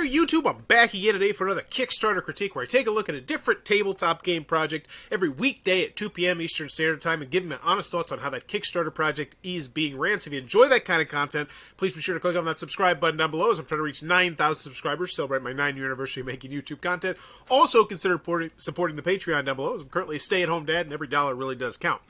there, YouTube? I'm back again today for another Kickstarter critique where I take a look at a different tabletop game project every weekday at 2 p.m. Eastern Standard Time and give my honest thoughts on how that Kickstarter project is being ran. So if you enjoy that kind of content, please be sure to click on that subscribe button down below as I'm trying to reach 9,000 subscribers, celebrate my 9-year anniversary of making YouTube content. Also consider supporting the Patreon down below as I'm currently a stay-at-home dad and every dollar really does count.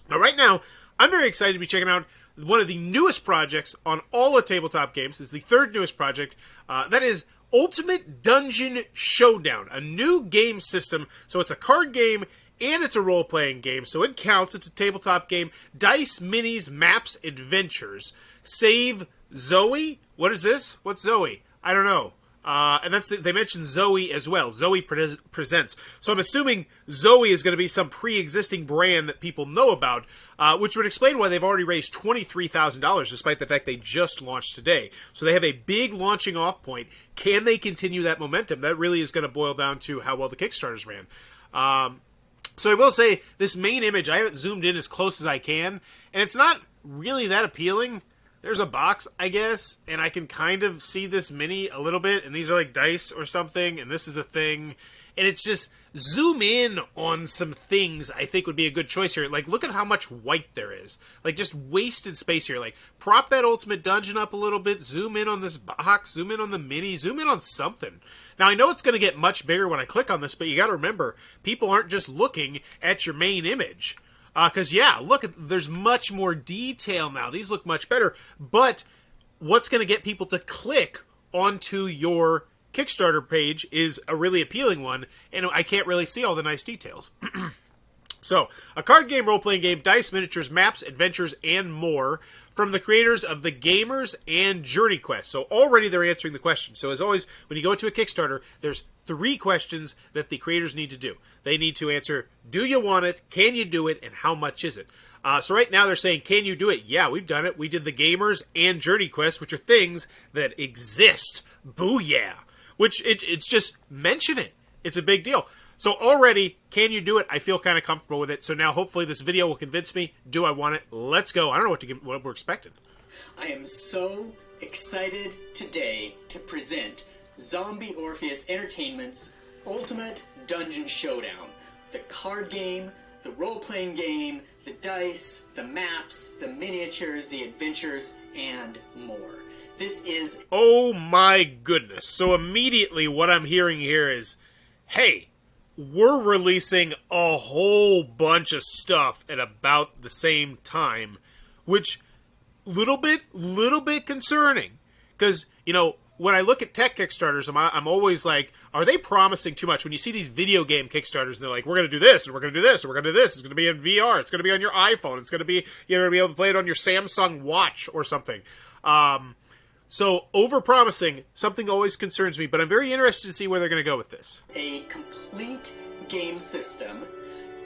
Now, right now, I'm very excited to be checking out one of the newest projects on all the tabletop games. It's the third newest project. That is Ultimate Dungeon Showdown, a new game system. So it's a card game and it's a role-playing game. So it counts. It's a tabletop game. Dice, minis, maps, adventures. Save ZOE? What is this? What's ZOE? I don't know. And they mentioned ZOE as well. ZOE presents. So I'm assuming ZOE is going to be some pre-existing brand that people know about, which would explain why they've already raised $23,000 despite the fact they just launched today. So they have a big launching off point. Can they continue that momentum? That really is going to boil down to how well the Kickstarters ran. So I will say, this main image, I haven't zoomed in as close as I can, and it's not really that appealing. There's a box, I guess, and I can kind of see this mini a little bit, and these are like dice or something, and this is a thing, and it's just, zoom in on some things I think would be a good choice here. Like, look at how much white there is. Like, just wasted space here. Like, prop that Ultimate Dungeon up a little bit, zoom in on this box, zoom in on the mini, zoom in on something. Now, I know it's going to get much bigger when I click on this, but you got to remember, people aren't just looking at your main image. Because, yeah, look, there's much more detail now. These look much better. But what's going to get people to click onto your Kickstarter page is a really appealing one, and I can't really see all the nice details. So, a card game, role-playing game, dice, miniatures, maps, adventures, and more from the creators of The Gamers and Journey Quest. So already they're answering the question. So as always, when you go into a Kickstarter, there's 3 questions that the creators need to do. They need to answer, do you want it, can you do it, and how much is it? So right now they're saying, can you do it? Yeah, we've done it. We did The Gamers and Journey Quest, which are things that exist. Booyah! Which, it's just, mention it. It's a big deal. So already, can you do it? I feel kind of comfortable with it. So now hopefully this video will convince me. Do I want it? Let's go. I don't know what we're expecting. I am so excited today to present Zombie Orpheus Entertainment's Ultimate Dungeon Showdown. The card game, the role-playing game, the dice, the maps, the miniatures, the adventures, and more. This is... Oh my goodness. So immediately what I'm hearing here is, hey, we're releasing a whole bunch of stuff at about the same time, which little bit concerning. Because, you know, when I look at tech Kickstarters, I'm always like, are they promising too much? When you see these video game Kickstarters, and they're like, we're going to do this, and we're going to do this, and we're going to do this, it's going to be in VR, it's going to be on your iPhone, it's going to be, you're going to be able to play it on your Samsung Watch or something. So, over-promising, something always concerns me, but I'm very interested to see where they're going to go with this. A complete game system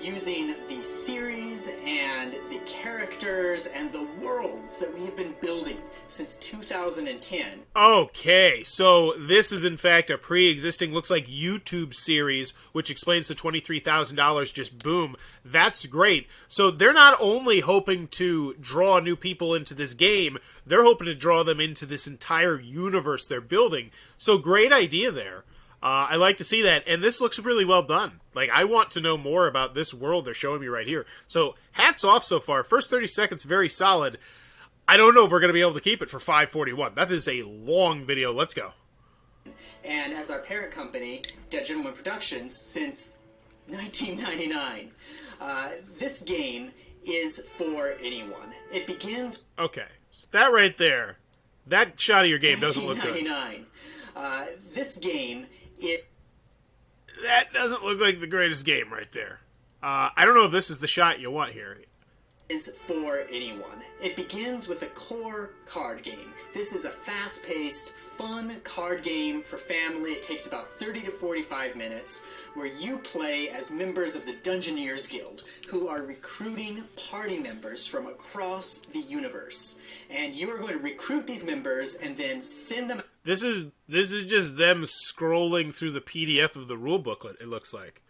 using the series and the characters and the worlds that we have been building since 2010. Okay, so this is in fact a pre-existing, looks like YouTube series, which explains the $23,000 just boom. That's great. So they're not only hoping to draw new people into this game, they're hoping to draw them into this entire universe they're building. So great idea there. I like to see that, and this looks really well done. Like, I want to know more about this world they're showing me right here. So, hats off so far. First 30 seconds, very solid. I don't know if we're going to be able to keep it for 5:41. That is a long video. Let's go. And as our parent company, Dead Gentleman Productions, since 1999, this game is for anyone. It begins... Okay, so that right there, that shot of your game doesn't look good. 1999. This game... That doesn't look like the greatest game right there. I don't know if this is the shot you want here. Is for anyone. It begins with a core card game. This is a fast-paced, fun card game for family. It takes about 30 to 45 minutes, where you play as members of the Dungeoneers Guild, who are recruiting party members from across the universe. And you are going to recruit these members and then send them... This is just them scrolling through the PDF of the rule booklet, it looks like.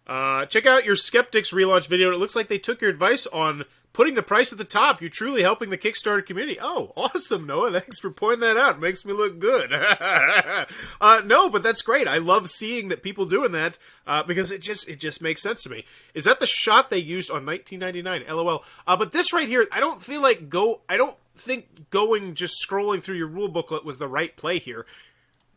Check out your Skeptics relaunch video. It looks like they took your advice on putting the price at the top. You're truly helping the Kickstarter community. Oh, awesome, Noah. Thanks for pointing that out. It makes me look good. No, but that's great. I love seeing that people doing that because it just makes sense to me. Is that the shot they used on 1999? LOL. But this right here, I don't think going just scrolling through your rule booklet was the right play here.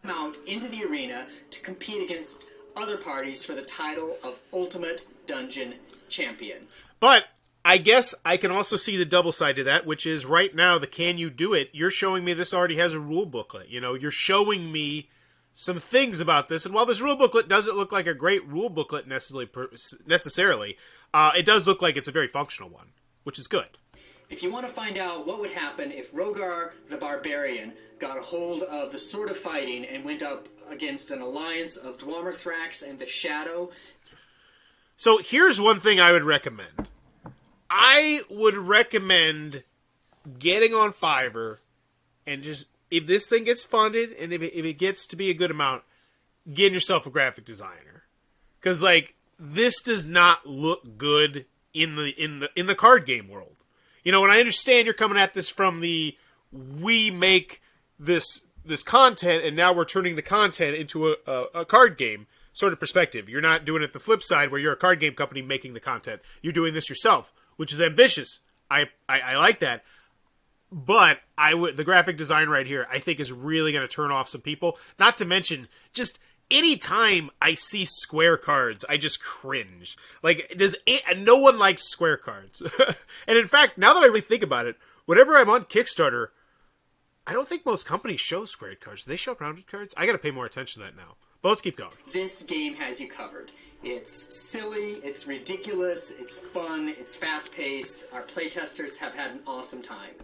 Out into the arena to compete against other parties for the title of Ultimate Dungeon Champion. But I guess I can also see the double side to that, which is right now the Can You Do It, you're showing me this already has a rule booklet. You know, you're showing me some things about this, and while this rule booklet doesn't look like a great rule booklet necessarily, it does look like it's a very functional one, which is good. If you want to find out what would happen if Rogar the Barbarian got a hold of the Sword of Fighting and went up against an alliance of Dwarmithrax and the Shadow. So here's one thing I would recommend. I would recommend getting on Fiverr and just, if this thing gets funded and if it gets to be a good amount, getting yourself a graphic designer. Because, like, this does not look good in the card game world. You know, and I understand you're coming at this from the, we make this content and now we're turning the content into a card game sort of perspective. You're not doing it the flip side where you're a card game company making the content. You're doing this yourself, which is ambitious. I like that. But the graphic design right here, I think is really going to turn off some people. Not to mention, just anytime I see square cards, I just cringe. Like, no one likes square cards. And in fact, now that I really think about it, whenever I'm on Kickstarter, I don't think most companies show squared cards. Do they show rounded cards? I got to pay more attention to that now. But let's keep going. This game has you covered. It's silly, it's ridiculous, it's fun, it's fast-paced. Our playtesters have had an awesome time.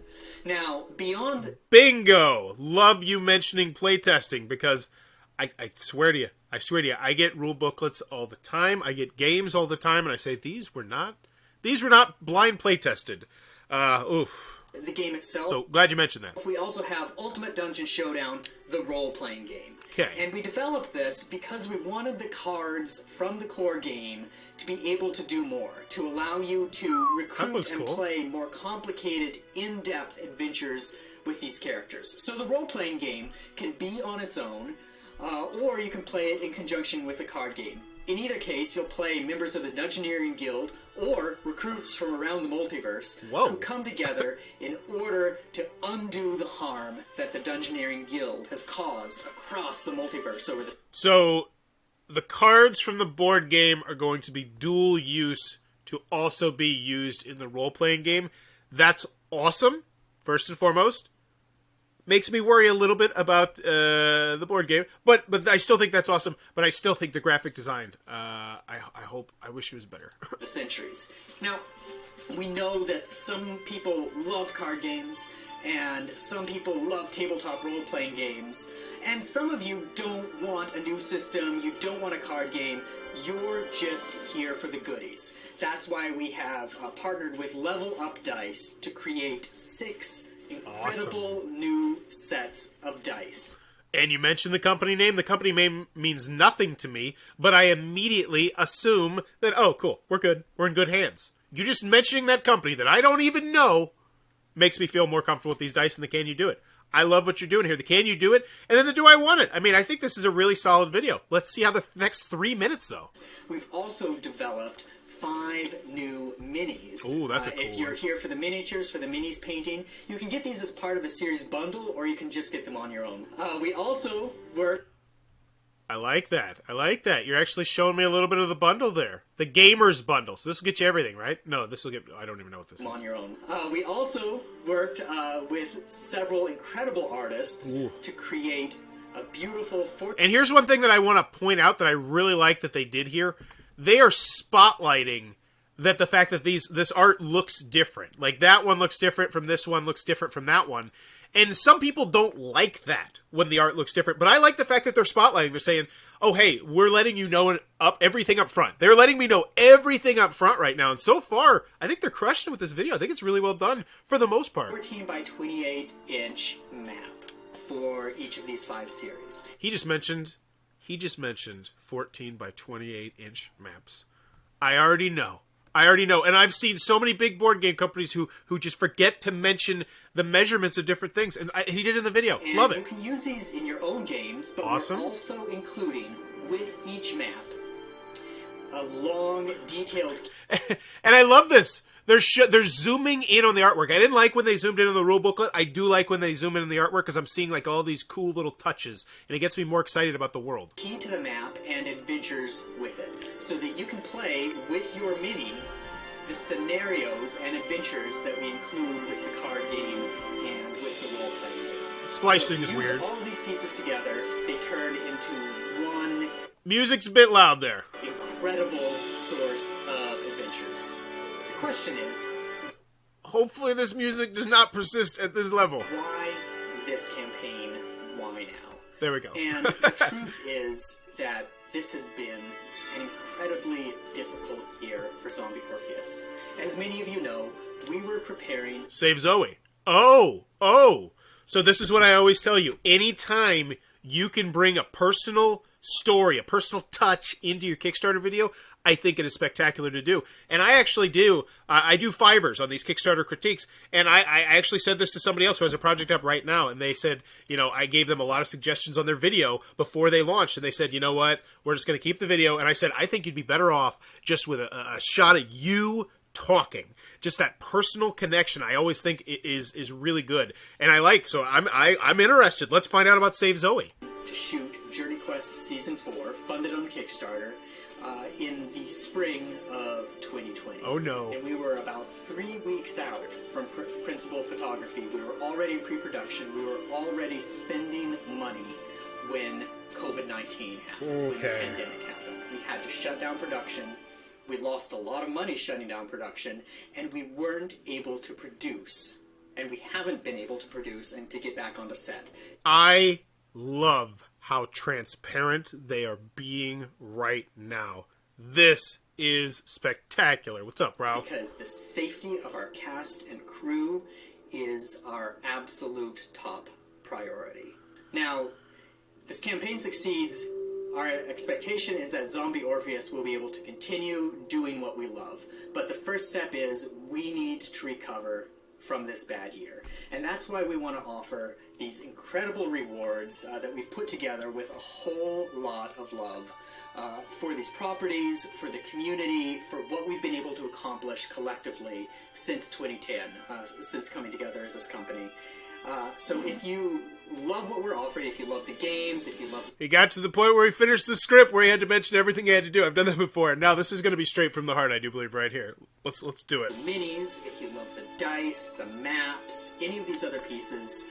Now, beyond... Bingo! Love you mentioning playtesting because I swear to you, I get rule booklets all the time. I get games all the time, and I say, these were not blind playtested. Oof. The game itself. So, glad you mentioned that. We also have Ultimate Dungeon Showdown, the role-playing game. Okay. And we developed this because we wanted the cards from the core game to be able to do more, to allow you to recruit and play more complicated, in-depth adventures with these characters. So the role-playing game can be on its own, or you can play it in conjunction with a card game. In either case, you'll play members of the Dungeoneering Guild or recruits from around the multiverse who come together in order to undo the harm that the Dungeoneering Guild has caused across the multiverse over the... So, the cards from the board game are going to be dual use to also be used in the role-playing game. That's awesome, first and foremost. Makes me worry a little bit about the board game, but I still think that's awesome. But I still think the graphic design, I wish it was better. The centuries. Now, we know that some people love card games, and some people love tabletop role-playing games, and some of you don't want a new system, you don't want a card game, you're just here for the goodies. That's why we have partnered with Level Up Dice to create 6 incredible new sets of dice. And you mentioned the company name. The company name means nothing to me, but I immediately assume that, oh, cool, we're good. We're in good hands. You just mentioning that company that I don't even know makes me feel more comfortable with these dice than the Can You Do It. I love what you're doing here. The Can You Do It, and then the Do I Want It. I mean, I think this is a really solid video. Let's see how the next 3 minutes, though. We've also developed 5 new minis. Ooh, that's a cool If you're here for the miniatures, for the minis painting, you can get these as part of a series bundle, or you can just get them on your own. We also work... I like that. I like that. You're actually showing me a little bit of the bundle there. The Gamers Bundle. So this will get you everything, right? No, this will get... I don't even know what this is. On your own. We also worked with several incredible artists to create a beautiful... And here's one thing that I want to point out that I really like that they did here. They are spotlighting that the fact that this art looks different. Like, that one looks different from this one, looks different from that one. And some people don't like that when the art looks different. But I like the fact that they're spotlighting. They're saying, oh, hey, we're letting you know everything up front. They're letting me know everything up front right now. And so far, I think they're crushing it with this video. I think it's really well done for the most part. 14 by 28 inch map for each of these 5 series. He just mentioned 14 by 28 inch maps. I already know I already know. And I've seen so many big board game companies who just forget to mention the measurements of different things. And he did it in the video. And love it. You can use these in your own games, but awesome. we're also including, with each map, a long, detailed... And I love this. They're zooming in on the artwork. I didn't like when they zoomed in on the rule booklet. I do like when they zoom in on the artwork because I'm seeing like all these cool little touches, and it gets me more excited about the world. Key to the map and adventures with it, so that you can play with your mini the scenarios and adventures that we include with the card game and with the role-playing game. Splicing is weird. All of these pieces together, they turn into one... Music's a bit loud there. Incredible source of adventures. The question is... Hopefully this music does not persist at this level. Why this campaign? Why now? There we go. And the truth is that this has been an incredibly difficult year for Zombie Orpheus. As many of you know, we were preparing... Save Zoe. Oh. So this is what I always tell you. Anytime you can bring a personal story, a personal touch into your Kickstarter video, I think it is spectacular to do. And I actually do. I do fivers on these Kickstarter critiques. And I actually said this to somebody else who has a project up right now. And they said, I gave them a lot of suggestions on their video before they launched. And they said, you know what? We're just going to keep the video. And I said, I think you'd be better off just with a shot of you talking. Just that personal connection, I always think is really good. And I'm interested. Let's find out about Save Zoe. To shoot Journey Quest Season 4, funded on Kickstarter, in the spring of 2020. Oh no. And we were about 3 weeks out from principal photography. We were already in pre-production. We were already spending money when COVID-19 happened, when the pandemic happened. We had to shut down production. We lost a lot of money shutting down production, and we weren't able to produce. And we haven't been able to produce and to get back onto set. I love how transparent they are being right now. This is spectacular. What's up, Ralph? Because the safety of our cast and crew is our absolute top priority. Now, this campaign succeeds. Our expectation is that Zombie Orpheus will be able to continue doing what we love. But the first step is we need to recover from this bad year. And that's why we want to offer these incredible rewards that we've put together with a whole lot of love for these properties, for the community, for what we've been able to accomplish collectively since 2010, since coming together as this company. So if you love what we're offering, if you love the games, if you love... He got to the point where he finished the script where he had to mention everything he had to do. I've done that before, and now this is going to be straight from the heart, I do believe, right here. Let's do it. The minis, if you love the dice, the maps, any of these other pieces,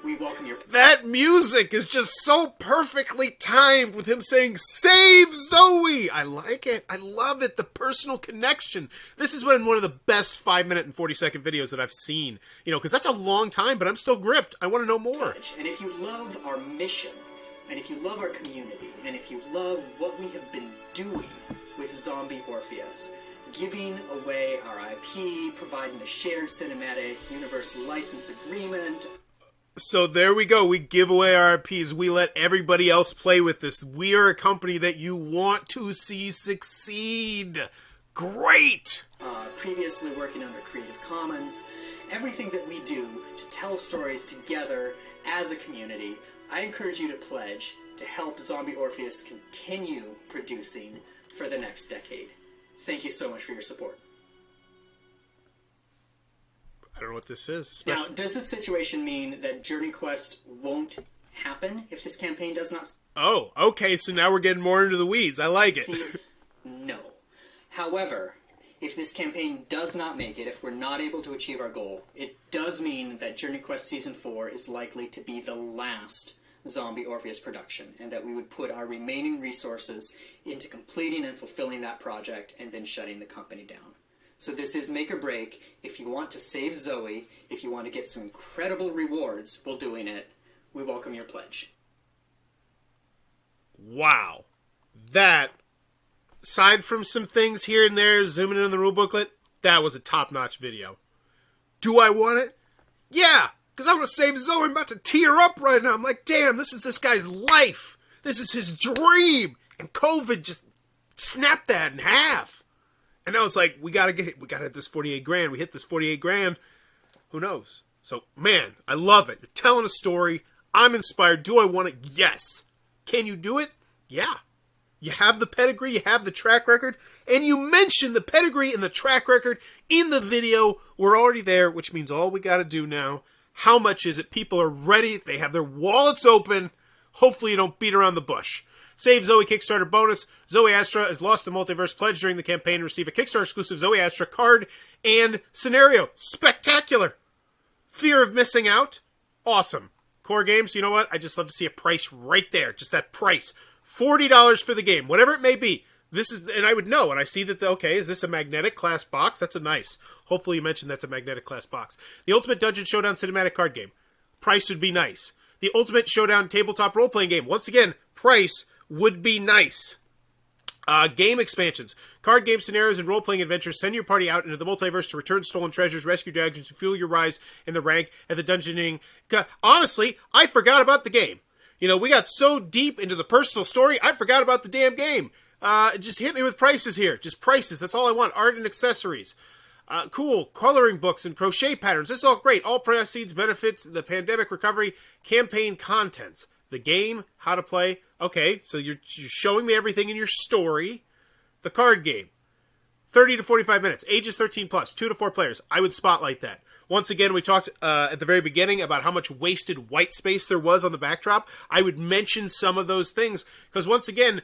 we welcome your... That music is just so perfectly timed with him saying, "Save Zoe!" I like it. I love it. The personal connection. This has been one of the best 5-minute and 40-second videos that I've seen. Because that's a long time, but I'm still gripped. I want to know more. And if you love our mission, and if you love our community, and if you love what we have been doing with Zombie Orpheus, giving away our IP, providing a shared cinematic universe license agreement... So there we go. We give away our IPs. We let everybody else play with this. We are a company that you want to see succeed. Great! Previously working under Creative Commons. Everything that we do to tell stories together as a community, I encourage you to pledge to help Zombie Orpheus continue producing for the next decade. Thank you so much for your support. I don't know what this is. Now, does this situation mean that Journey Quest won't happen if this campaign does not... Oh, okay, so now we're getting more into the weeds. I like it. No. However, if this campaign does not make it, if we're not able to achieve our goal, it does mean that Journey Quest Season 4 is likely to be the last Zombie Orpheus production, and that we would put our remaining resources into completing and fulfilling that project and then shutting the company down. So this is make or break. If you want to save Zoe, if you want to get some incredible rewards while doing it, we welcome your pledge. Wow. That, aside from some things here and there, zooming in on the rule booklet, that was a top-notch video. Do I want it? Yeah, because I want to save Zoe. I'm about to tear up right now. I'm like, damn, this is this guy's life. This is his dream. And COVID just snapped that in half. And now it's like, we gotta hit this 48 grand. We hit this 48 grand. Who knows? So, man, I love it. You're telling a story. I'm inspired. Do I want it? Yes. Can you do it? Yeah. You have the pedigree, you have the track record, and you mentioned the pedigree and the track record in the video. We're already there, which means all we got to do now, how much is it? People are ready. They have their wallets open. Hopefully you don't beat around the bush. Save ZOE Kickstarter bonus. ZOE Astra is Lost in Multiverse. Pledge during the campaign and receive a Kickstarter exclusive ZOE Astra card and scenario. Spectacular. Fear of missing out. Awesome. Core games, you know what? I just love to see a price right there. Just that price. $40 for the game, whatever it may be. This is, and I would know, and I see that, okay, is this a magnetic class box? That's a nice. Hopefully you mentioned that's a magnetic class box. The Ultimate Dungeon Showdown cinematic card game. Price would be nice. The Ultimate Showdown tabletop role-playing game. Once again, price would be nice. Game expansions. Card game scenarios and role-playing adventures send your party out into the multiverse to return stolen treasures, rescue dragons, and fuel your rise in the rank at the dungeoning. Honestly, I forgot about the game. You know, we got so deep into the personal story, I forgot about the damn game. Just hit me with prices here. Just prices. That's all I want. Art and accessories. Cool. Coloring books and crochet patterns. This is all great. All proceeds benefits the pandemic recovery campaign contents. The game, how to play. Okay, so you're showing me everything in your story. The card game. 30 to 45 minutes. Ages 13 plus. 2 to 4 players. I would spotlight that. Once again, we talked at the very beginning about how much wasted white space there was on the backdrop. I would mention some of those things because, once again,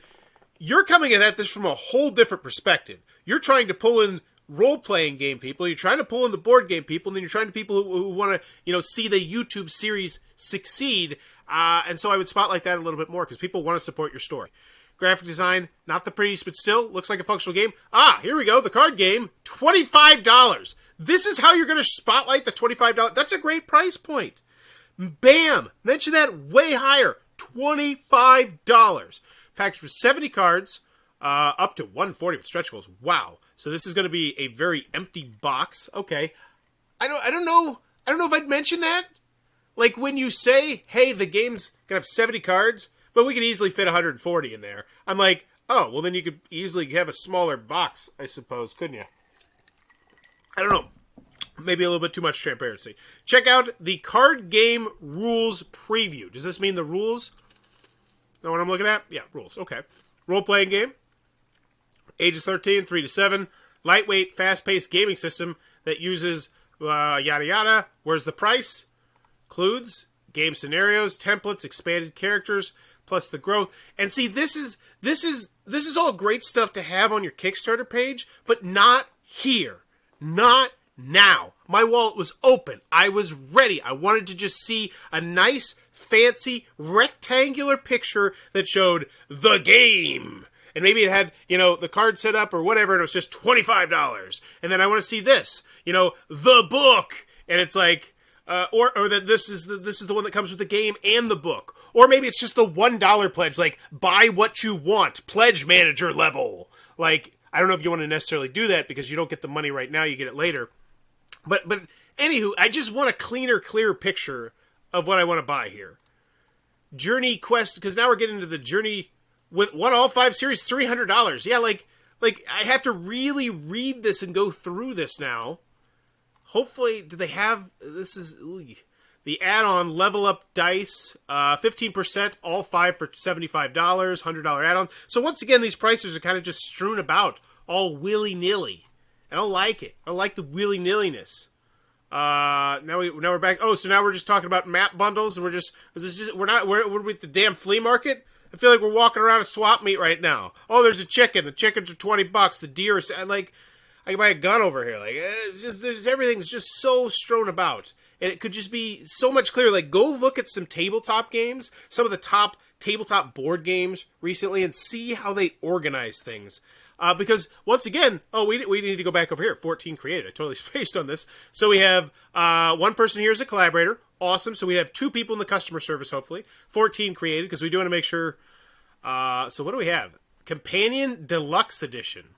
you're coming at this from a whole different perspective. You're trying to pull in role-playing game people. You're trying to pull in the board game people, and then you're trying to people who want to, see the YouTube series succeed. And so I would spotlight that a little bit more because people want to support your story. Graphic design, not the prettiest, but still looks like a functional game. Here we go. The card game, $25. This is how you're going to spotlight the $25. That's a great price point. Bam! Mention that way higher. $25. Packaged with 70 cards, up to 140 with stretch goals. Wow. So this is going to be a very empty box. Okay. I don't know if I'd mention that. Like when you say, hey, the game's going to have 70 cards, but we could easily fit 140 in there. I'm like, oh, well then you could easily have a smaller box, I suppose, couldn't you? I don't know. Maybe a little bit too much transparency. Check out the card game rules preview. Does this mean the rules? Know what I'm looking at? Yeah, rules. Okay. Role-playing game. Ages 13, 3 to 7. Lightweight, fast-paced gaming system that uses yada yada. Where's the price? Includes game scenarios, templates, expanded characters, plus the growth. And see, this is all great stuff to have on your Kickstarter page, but not here. Not now. My wallet was open. I was ready. I wanted to just see a nice, fancy, rectangular picture that showed the game. And maybe it had, the card set up or whatever, and it was just $25. And then I want to see this, the book. And it's like, or that this is the one that comes with the game and the book. Or maybe it's just the $1 pledge, like, buy what you want, pledge manager level. Like, I don't know if you want to necessarily do that because you don't get the money right now, you get it later. But anywho, I just want a clearer picture of what I want to buy here. Journey Quest, because now we're getting into the Journey with all 5 series, $300. Yeah, like I have to really read this and go through this now. Hopefully, do they have, this is, the add-on Level Up Dice, 15%, all 5 for $75, $100 add-on. So once again, these prices are kind of just strewn about, all willy-nilly. I don't like it. I don't like the willy-nilliness. Now we're back. Oh, so now we're just talking about map bundles, and we're with the damn flea market? I feel like we're walking around a swap meet right now. Oh, there's a chicken. The chickens are $20. The deer is, I can buy a gun over here. Like, it's just, everything's just so strewn about. And it could just be so much clearer. Like, go look at some tabletop games, some of the top tabletop board games recently, and see how they organize things. Because, once again, we need to go back over here. 14 created. I totally spaced on this. So we have one person here as a collaborator. Awesome. So we have 2 people in the customer service, hopefully. 14 created, because we do want to make sure. So what do we have? Companion Deluxe Edition.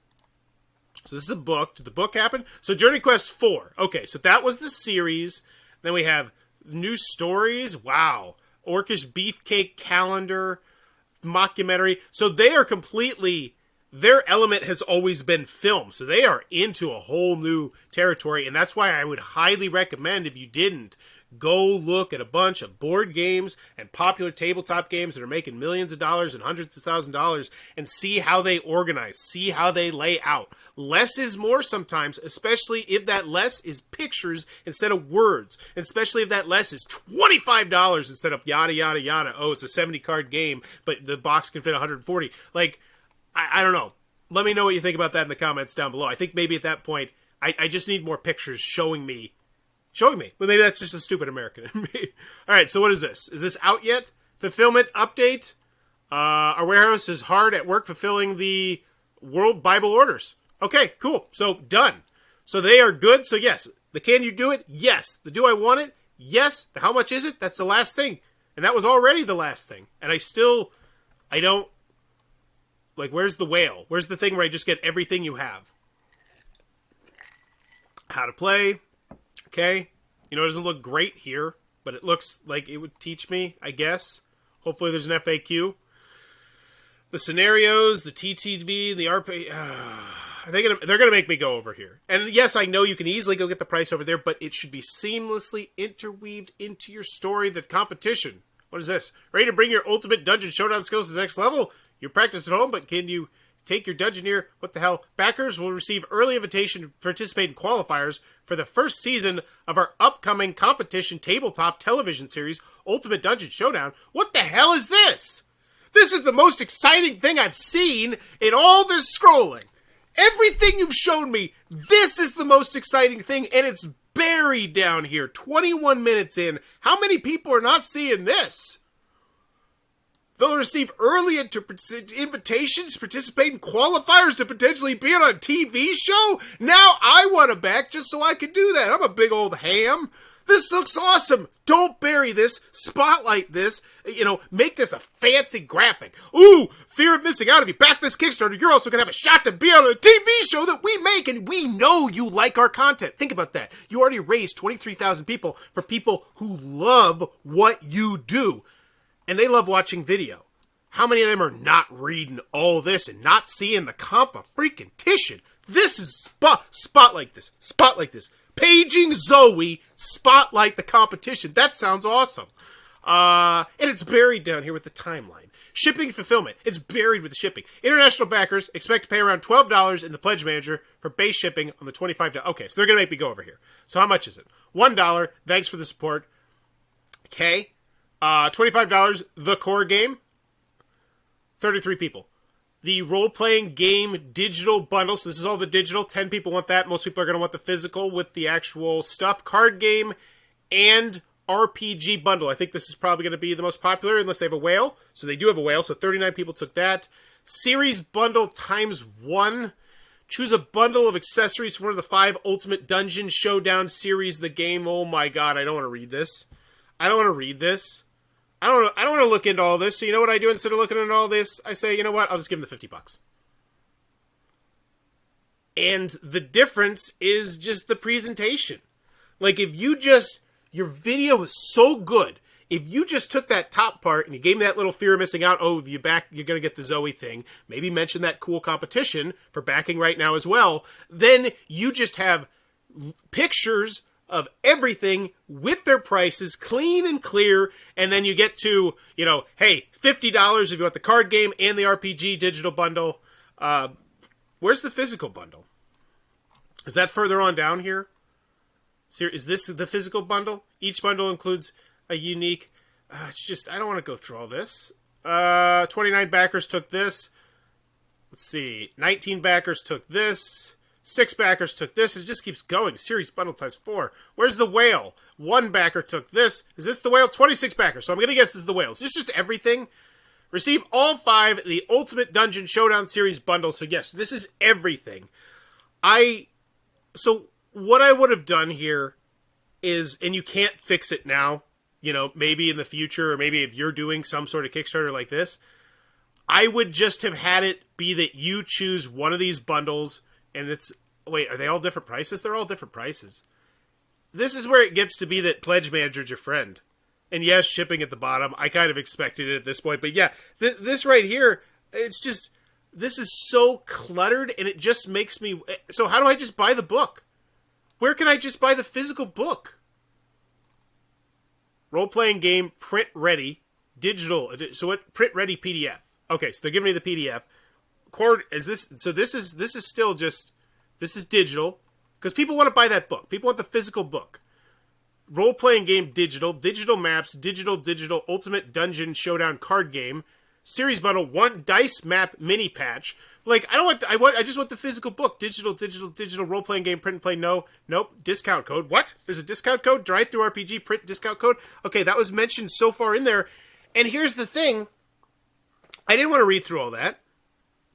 So this is a book. Did the book happen? So Journey Quest 4. Okay, so that was the series. Then we have new stories. Wow. Orcish Beefcake Calendar. Mockumentary. So they are completely their element has always been film. So they are into a whole new territory. And that's why I would highly recommend, if you didn't, go look at a bunch of board games and popular tabletop games that are making millions of dollars and hundreds of thousands of dollars and see how they organize, see how they lay out. Less is more sometimes, especially if that less is pictures instead of words, especially if that less is $25 instead of yada, yada, yada. Oh, it's a 70 card game, but the box can fit 140. Like, I don't know. Let me know what you think about that in the comments down below. I think maybe at that point, I just need more pictures showing me. But maybe that's just a stupid American in me. All right, so what is this? Is this out yet? Fulfillment update. Our warehouse is hard at work fulfilling the World Bible orders. Okay, cool. So, done. So, they are good. So, yes. The can you do it? Yes. The do I want it? Yes. The how much is it? That's the last thing. And that was already the last thing. And I don't, like, where's the whale? Where's the thing where I just get everything you have? How to play. Okay, you know, it doesn't look great here, but it looks like it would teach me, I guess. Hopefully there's an FAQ. The scenarios, the TTV, the RP... they're going to make me go over here. And yes, I know you can easily go get the price over there, but it should be seamlessly interweaved into your story, the competition. What is this? Ready to bring your ultimate dungeon showdown skills to the next level? You practice at home, but can you take your Dungeoneer? What the hell? Backers will receive early invitation to participate in qualifiers for the first season of our upcoming competition tabletop television series, Ultimate Dungeon Showdown. What the hell is this? This is the most exciting thing I've seen in all this scrolling. Everything you've shown me, this is the most exciting thing, and it's buried down here, 21 minutes in. How many people are not seeing this? They'll receive early invitations to participate in qualifiers to potentially be on a TV show? Now I want to back just so I can do that. I'm a big old ham. This looks awesome. Don't bury this. Spotlight this. You know, make this a fancy graphic. Ooh, fear of missing out. If you back this Kickstarter, you're also going to have a shot to be on a TV show that we make, and we know you like our content. Think about that. You already raised 23,000 people for people who love what you do. And they love watching video. How many of them are not reading all this and not seeing the competition? This is spotlight this. Spotlight this. Paging ZOE, spotlight the competition. That sounds awesome. And it's buried down here with the timeline. Shipping fulfillment. It's buried with the shipping. International backers expect to pay around $12 in the Pledge Manager for base shipping on the $25. Okay, so they're going to make me go over here. So how much is it? $1. Thanks for the support. Okay. $25, the core game, 33 people. The role-playing game digital bundle, so this is all the digital, 10 people want that. Most people are going to want the physical with the actual stuff. Card game and RPG bundle. I think this is probably going to be the most popular unless they have a whale. So they do have a whale, so 39 people took that. Series bundle ×1. Choose a bundle of accessories for one of the 5 Ultimate Dungeon Showdown series, the game. Oh my god, I don't want to read this. I don't want to read this. I don't want to look into all this. So you know what I do instead of looking into all this? I say, you know what? I'll just give them the $50. And the difference is just the presentation. Like if you just, your video is so good. If you just took that top part and you gave me that little fear of missing out, oh, if you back, you're going to get the ZOE thing. Maybe mention that cool competition for backing right now as well. Then you just have pictures of everything with their prices, clean and clear, and then you get to, you know, hey, $50 if you want the card game and the RPG digital bundle. Where's the physical bundle? Is that further on down here? Is this the physical bundle? Each bundle includes a unique... it's just, I don't want to go through all this. 29 backers took this. Let's see. 19 backers took this. 6 backers took this. It just keeps going. Series bundle ×4. Where's the whale? 1 backer took this. Is this the whale? 26 backers. So I'm going to guess this is the whale. Is this just everything? Receive all 5 the Ultimate Dungeon Showdown series bundle. So yes, this is everything. So what I would have done here is, and you can't fix it now, you know, maybe in the future, or maybe if you're doing some sort of Kickstarter like this, I would just have had it be that you choose one of these bundles. And it's, wait, are they all different prices? They're all different prices. This is where it gets to be that Pledge Manager's your friend. And yes, shipping at the bottom. I kind of expected it at this point. But yeah, this right here, it's just, This is so cluttered, and it just makes me... So how do I just buy the book? Where can I just buy the physical book? Role-playing game, print ready, digital. So what? Print ready PDF. Okay, so they're giving me the PDF. Is this? So this is still just... This is digital. Because people want to buy that book. People want the physical book. Role-playing game, digital. Digital maps, digital, ultimate dungeon showdown card game. Series bundle, 1 dice map mini patch. Like, I just want the physical book. Digital, role-playing game, print and play, no. Nope, discount code. What? There's a discount code? Drive-thru RPG, print discount code? Okay, that was mentioned so far in there. And here's the thing. I didn't want to read through all that.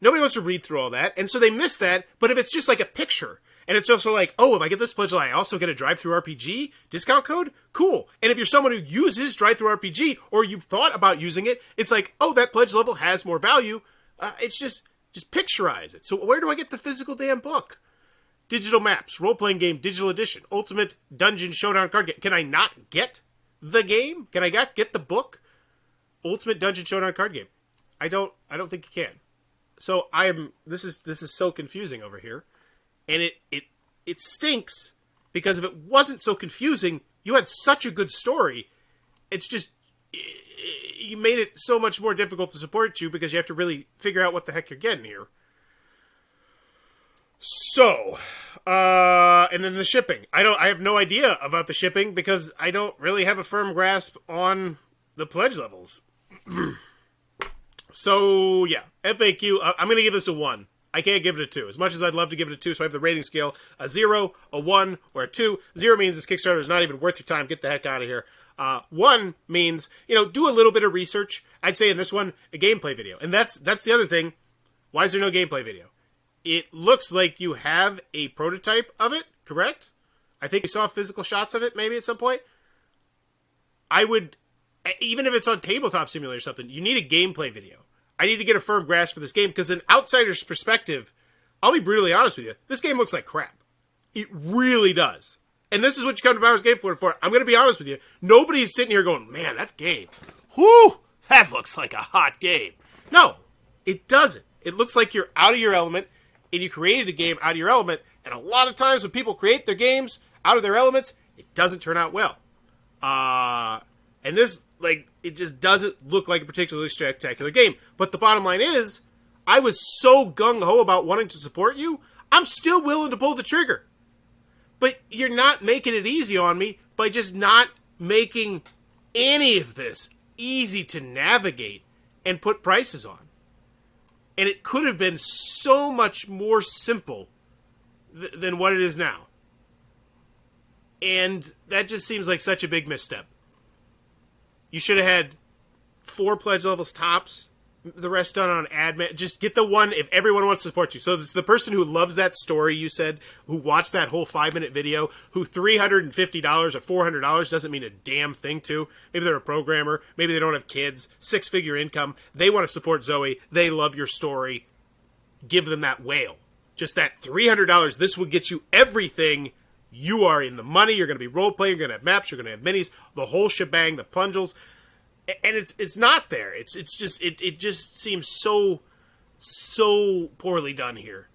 Nobody wants to read through all that. And so they missed that. But if it's just like a picture, and it's also like, oh, if I get this pledge, I also get a drive-thru RPG discount code? Cool. And if you're someone who uses drive-thru RPG, or you've thought about using it, it's like, oh, that pledge level has more value. It's just picturize it. So where do I get the physical damn book? Digital maps, role-playing game, digital edition, ultimate dungeon showdown card game. Can I not get the game? Can I not get the book? Ultimate dungeon showdown card game. I don't think you can. So this is so confusing over here. And it stinks because if it wasn't so confusing, you had such a good story. It's just, you made it so much more difficult to support you because you have to really figure out what the heck you're getting here. So, and then the shipping. I have no idea about the shipping because I don't really have a firm grasp on the pledge levels. So, yeah, FAQ, I'm going to give this a 1. I can't give it a 2. As much as I'd love to give it a 2, so I have the rating scale, a 0, a 1, or a 2. 0 means this Kickstarter is not even worth your time. Get the heck out of here. 1 means, do a little bit of research. I'd say in this one, a gameplay video. And that's the other thing. Why is there no gameplay video? It looks like you have a prototype of it, correct? I think you saw physical shots of it maybe at some point. I would, even if it's on Tabletop Simulator or something, you need a gameplay video. I need to get a firm grasp for this game, because an outsider's perspective, I'll be brutally honest with you, this game looks like crap. It really does. And this is what you come to Bowers Game for. I'm going to be honest with you. Nobody's sitting here going, man, that game, whoo, that looks like a hot game. No, it doesn't. It looks like you're out of your element, and you created a game out of your element, and a lot of times when people create their games out of their elements, it doesn't turn out well. And this, it just doesn't look like a particularly spectacular game. But the bottom line is, I was so gung-ho about wanting to support you, I'm still willing to pull the trigger. But you're not making it easy on me by just not making any of this easy to navigate and put prices on. And it could have been so much more simple than what it is now. And that just seems like such a big misstep. You should have had 4 pledge levels tops, the rest done on admin. Just get the one if everyone wants to support you. So it's the person who loves that story, you said, who watched that whole 5-minute video, who $350 or $400 doesn't mean a damn thing to. Maybe they're a programmer. Maybe they don't have kids. 6-figure income. They want to support ZOE. They love your story. Give them that whale. Just that $300. This would get you everything. You are in the money. You're going to be role-playing. You're going to have maps. You're going to have minis. The whole shebang. The plungles. And it's not there. It just seems so poorly done here.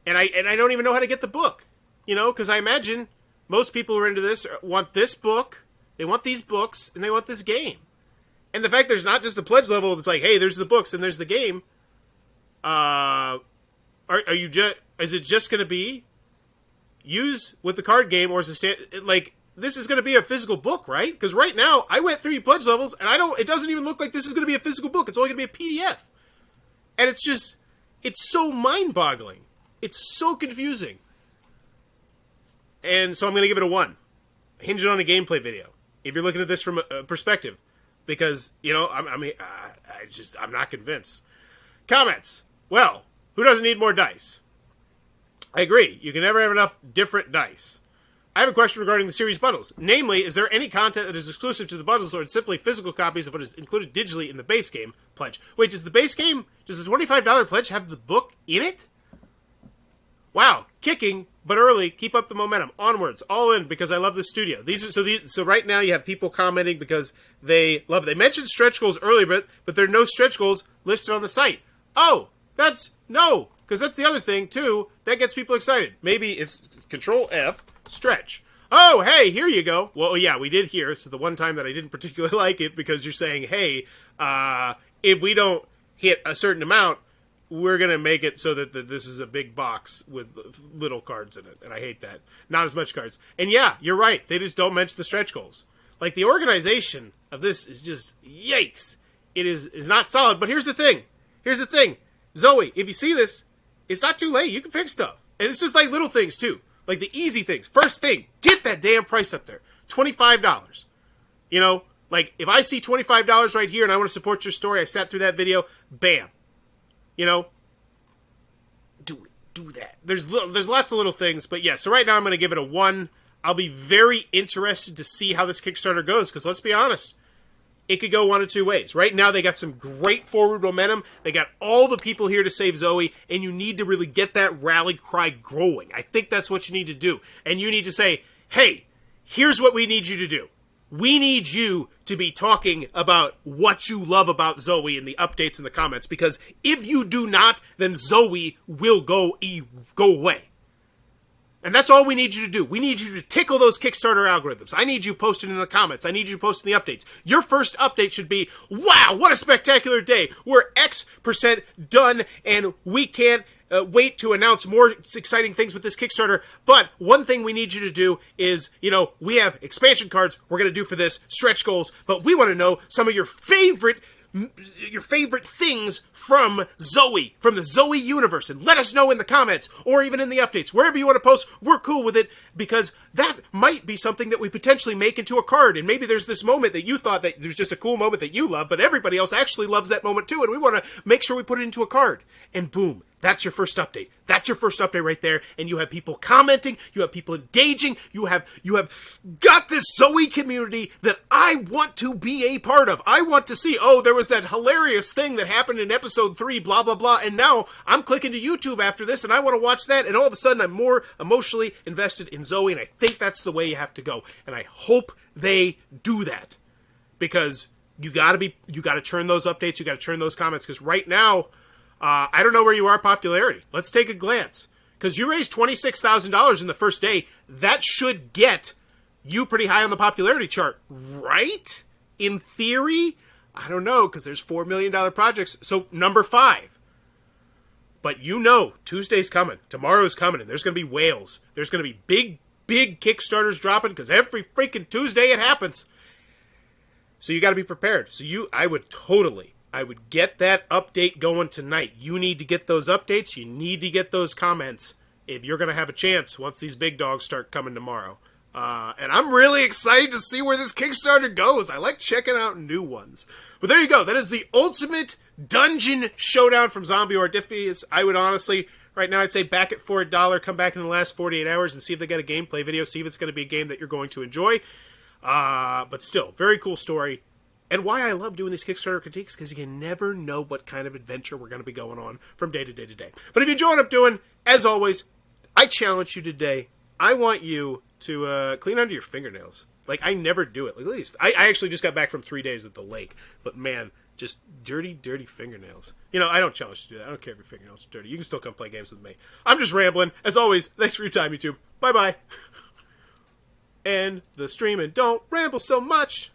And I don't even know how to get the book. Because I imagine most people who are into this want this book. They want these books. And they want this game. And the fact there's not just a pledge level that's like, hey, there's the books and there's the game. Is it just going to be use with the card game, or is it this is going to be a physical book, right? Because right now I went through pledge levels and it doesn't even look like this is going to be a physical book. It's only going to be a PDF. And it's so mind-boggling. It's so confusing. And so I'm going to give it a 1. Hinge it on a gameplay video. If you're looking at this from a perspective, because I'm not convinced. Comments. Well, who doesn't need more dice? I agree. You can never have enough different dice. I have a question regarding the series bundles. Namely, is there any content that is exclusive to the bundles, or it's simply physical copies of what is included digitally in the base game pledge? Wait, does the $25 pledge have the book in it? Wow, kicking, but early. Keep up the momentum. Onwards, all in, because I love the studio. So right now you have people commenting because they love it. They mentioned stretch goals earlier, but there are no stretch goals listed on the site. Oh, No, because that's the other thing, too, that gets people excited. Maybe it's Control F, stretch. Oh, hey, here you go. Well, yeah, we did hear. This is the one time that I didn't particularly like it because you're saying, hey, if we don't hit a certain amount, we're going to make it so that this is a big box with little cards in it. And I hate that. Not as much cards. And yeah, you're right. They just don't mention the stretch goals. Like, the organization of this is just, yikes. It is not solid. But here's the thing. ZOE, if you see this, it's not too late. You can fix stuff. And it's just like little things, too. Like the easy things. First thing, get that damn price up there. $25. You know, like if I see $25 right here and I want to support your story, I sat through that video, bam. You know, do that. There's lots of little things, but yeah, so right now I'm going to give it a 1. I'll be very interested to see how this Kickstarter goes, because let's be honest, it could go one of two ways. Right now, they got some great forward momentum. They got all the people here to save ZOE, and you need to really get that rally cry growing. I think that's what you need to do. And you need to say, hey, here's what we need you to do. We need you to be talking about what you love about ZOE in the updates and the comments, because if you do not, then ZOE will go away. And that's all we need you to do. We need you to tickle those Kickstarter algorithms. I need you posting in the comments. I need you posting the updates. Your first update should be, wow, what a spectacular day. We're X% done, and we can't wait to announce more exciting things with this Kickstarter. But one thing we need you to do is, you know, we have expansion cards we're going to do for this, stretch goals, but we want to know some of your favorite things from ZOE, from the ZOE universe, and let us know in the comments, or even in the updates. Wherever you want to post, we're cool with it, because that might be something that we potentially make into a card, and maybe there's this moment that you thought that there's just a cool moment that you love, but everybody else actually loves that moment too, and we want to make sure we put it into a card. And boom, that's your first update. That's your first update right there, and you have people commenting, you have people engaging, you have got this ZOE community that I want to be a part of. I want to see, oh, there was that hilarious thing that happened in episode 3, blah, blah, blah, and now I'm clicking to YouTube after this, and I want to watch that, and all of a sudden I'm more emotionally invested in ZOE, and I think that's the way you have to go, and I hope they do that, because you got to churn those updates, you got to churn those comments, because right now, I don't know where you are popularity. Let's take a glance. Because you raised $26,000 in the first day. That should get you pretty high on the popularity chart, right? In theory? I don't know, because there's $4 million projects. So, number 5. But you know, Tuesday's coming. Tomorrow's coming, and there's going to be whales. There's going to be big Kickstarters dropping, because every freaking Tuesday it happens. So you got to be prepared. So I would get that update going tonight. You need to get those updates. You need to get those comments if you're going to have a chance once these big dogs start coming tomorrow. And I'm really excited to see where this Kickstarter goes. I like checking out new ones. But there you go. That is the ultimate dungeon showdown from Zombie Ordifius. I would honestly, right now, I'd say back it for $1. Come back in the last 48 hours and see if they got a gameplay video. See if it's going to be a game that you're going to enjoy. But still, very cool story. And why I love doing these Kickstarter critiques, because you never know what kind of adventure we're going to be going on from day to day to day. But if you enjoy what I'm doing, as always, I challenge you today. I want you to clean under your fingernails. Like, I never do it. Like, at least I actually just got back from 3 days at the lake. But, man, just dirty fingernails. You know, I don't challenge you to do that. I don't care if your fingernails are dirty. You can still come play games with me. I'm just rambling. As always, thanks for your time, YouTube. Bye-bye. And the stream, and don't ramble so much.